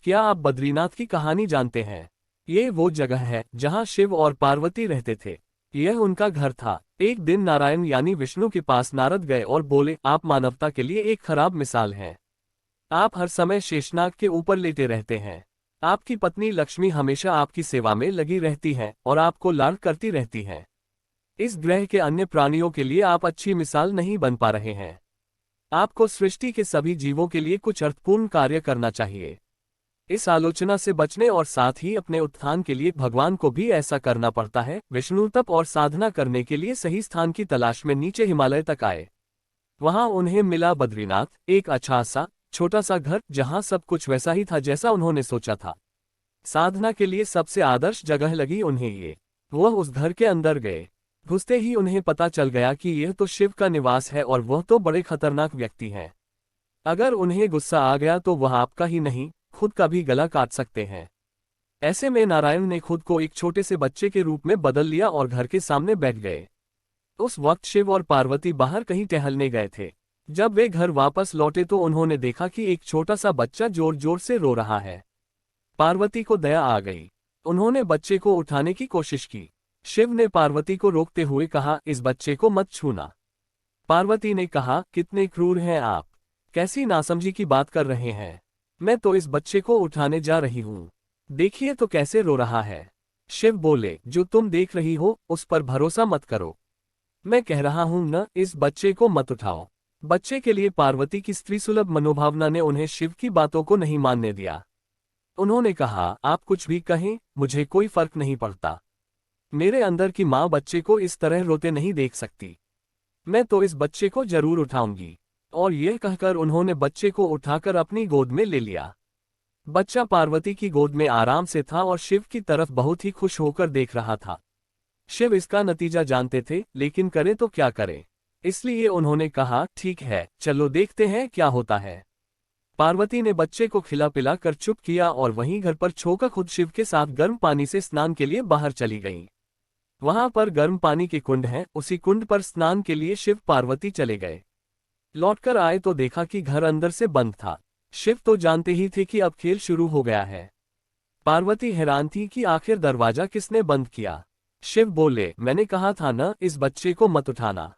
क्या आप बद्रीनाथ की कहानी जानते हैं? ये वो जगह है जहाँ शिव और पार्वती रहते थे। यह उनका घर था। एक दिन नारायण यानी विष्णु के पास नारद गए और बोले, आप मानवता के लिए एक खराब मिसाल हैं। आप हर समय शेषनाग के ऊपर लेटे रहते हैं। आपकी पत्नी लक्ष्मी हमेशा आपकी सेवा में लगी रहती है और आपको लाड करती रहती है। इस ग्रह के अन्य प्राणियों के लिए आप अच्छी मिसाल नहीं बन पा रहे हैं। आपको सृष्टि के सभी जीवों के लिए कुछ अर्थपूर्ण कार्य करना चाहिए। इस आलोचना से बचने और साथ ही अपने उत्थान के लिए भगवान को भी ऐसा करना पड़ता है। विष्णु तप और साधना करने के लिए सही स्थान की तलाश में नीचे हिमालय तक आए। वहां उन्हें मिला बद्रीनाथ, एक अच्छा सा छोटा सा घर जहां सब कुछ वैसा ही था जैसा उन्होंने सोचा था। साधना के लिए सबसे आदर्श जगह लगी उन्हें ये। वह उस घर के अंदर गए। घुसते ही उन्हें पता चल गया कि यह तो शिव का निवास है और वह तो बड़े खतरनाक व्यक्ति हैं। अगर उन्हें गुस्सा आ गया तो वह आपका ही नहीं, खुद का भी गला काट सकते हैं। ऐसे में नारायण ने खुद को एक छोटे से बच्चे के रूप में बदल लिया और घर के सामने बैठ गए। उस वक्त शिव और पार्वती बाहर कहीं टहलने गए थे। जब वे घर वापस लौटे तो उन्होंने देखा कि एक छोटा सा बच्चा जोर जोर से रो रहा है। पार्वती को दया आ गई। उन्होंने बच्चे को उठाने की कोशिश की। शिव ने पार्वती को रोकते हुए कहा, इस बच्चे को मत छूना। पार्वती ने कहा, कितने क्रूर हैं आप, कैसी नासमझी की बात कर रहे हैं। मैं तो इस बच्चे को उठाने जा रही हूँ। देखिए तो कैसे रो रहा है। शिव बोले, जो तुम देख रही हो उस पर भरोसा मत करो। मैं कह रहा हूं न, इस बच्चे को मत उठाओ। बच्चे के लिए पार्वती की स्त्री सुलभ मनोभावना ने उन्हें शिव की बातों को नहीं मानने दिया। उन्होंने कहा, आप कुछ भी कहें, मुझे कोई फर्क नहीं पड़ता। मेरे अंदर की माँ बच्चे को इस तरह रोते नहीं देख सकती। मैं तो इस बच्चे को जरूर उठाऊंगी। और यह कहकर उन्होंने बच्चे को उठाकर अपनी गोद में ले लिया। बच्चा पार्वती की गोद में आराम से था और शिव की तरफ बहुत ही खुश होकर देख रहा था। शिव इसका नतीजा जानते थे, लेकिन करें तो क्या करें। इसलिए उन्होंने कहा, ठीक है, चलो देखते हैं क्या होता है। पार्वती ने बच्चे को खिला पिला कर चुप किया और वहीं घर पर छोकर खुद शिव के साथ गर्म पानी से स्नान के लिए बाहर चली गई। वहां पर गर्म पानी के कुंड हैं, उसी कुंड पर स्नान के लिए शिव पार्वती चले गए। लौटकर आए तो देखा कि घर अंदर से बंद था। शिव तो जानते ही थे कि अब खेल शुरू हो गया है। पार्वती हैरान थी कि आखिर दरवाजा किसने बंद किया। शिव बोले, मैंने कहा था न, इस बच्चे को मत उठाना।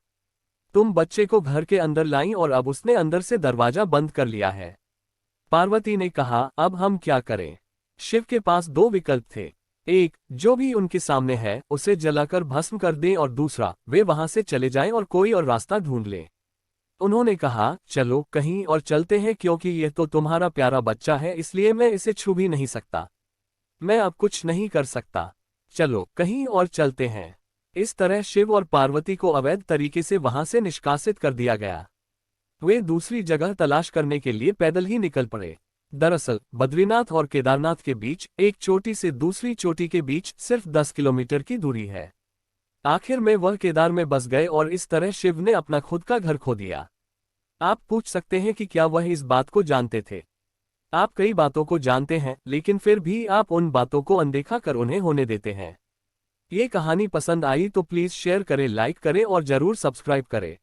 तुम बच्चे को घर के अंदर लाई और अब उसने अंदर से दरवाजा बंद कर लिया है। पार्वती ने कहा, अब हम क्या करें। शिव के पास दो विकल्प थे। एक, जो भी उनके सामने है उसे जलाकर भस्म कर दें, और दूसरा, वे वहां से चले जाएं और कोई और रास्ता ढूंढ लें। उन्होंने कहा, चलो कहीं और चलते हैं, क्योंकि यह तो तुम्हारा प्यारा बच्चा है, इसलिए मैं इसे छू भी नहीं सकता। मैं अब कुछ नहीं कर सकता। चलो कहीं और चलते हैं। इस तरह शिव और पार्वती को अवैध तरीके से वहां से निष्कासित कर दिया गया। वे दूसरी जगह तलाश करने के लिए पैदल ही निकल पड़े। दरअसल बद्रीनाथ और केदारनाथ के बीच, एक चोटी से दूसरी चोटी के बीच सिर्फ 10 किलोमीटर की दूरी है। आखिर में वह केदार में बस गए और इस तरह शिव ने अपना खुद का घर खो दिया। आप पूछ सकते हैं कि क्या वह इस बात को जानते थे। आप कई बातों को जानते हैं, लेकिन फिर भी आप उन बातों को अनदेखा कर उन्हें होने देते हैं। ये कहानी पसंद आई तो प्लीज शेयर करें, लाइक करें और जरूर सब्सक्राइब करें।